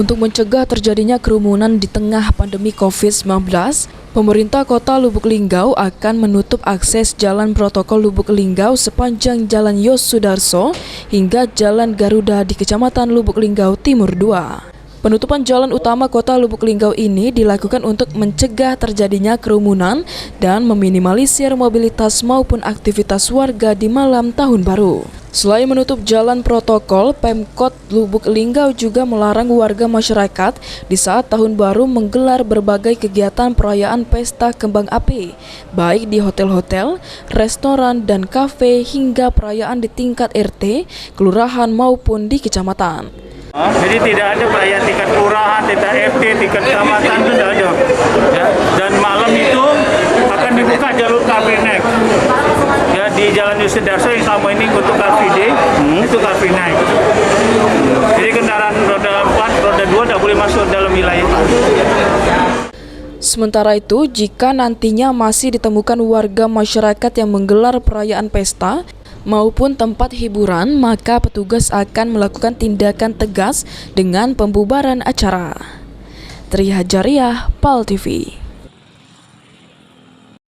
Untuk mencegah terjadinya kerumunan di tengah pandemi COVID-19, pemerintah Kota Lubuk Linggau akan menutup akses Jalan Protokol Lubuk Linggau sepanjang Jalan Yos Sudarso hingga Jalan Garuda di Kecamatan Lubuk Linggau Timur 2. Penutupan jalan utama Kota Lubuk Linggau ini dilakukan untuk mencegah terjadinya kerumunan dan meminimalisir mobilitas maupun aktivitas warga di malam Tahun Baru. Selain menutup jalan protokol, Pemkot Lubuk Linggau juga melarang warga masyarakat di saat Tahun Baru menggelar berbagai kegiatan perayaan pesta kembang api, baik di hotel-hotel, restoran, dan kafe hingga perayaan di tingkat RT, kelurahan maupun di kecamatan. Jadi tidak ada perayaan tingkat kelurahan, tingkat RT, tingkat kecamatan, itu tidak ada. Ya, dan malam itu akan dibuka jalur Car Free Night. Ya, di Jalan Yos Sudarso yang sama ini untuk Car Free Day, itu Car Free Night. Jadi kendaraan roda 4, roda 2 tidak boleh masuk dalam wilayah. Sementara itu, jika nantinya masih ditemukan warga masyarakat yang menggelar perayaan pesta maupun tempat hiburan, maka petugas akan melakukan tindakan tegas dengan pembubaran acara. Tri Hajariah, PAL TV.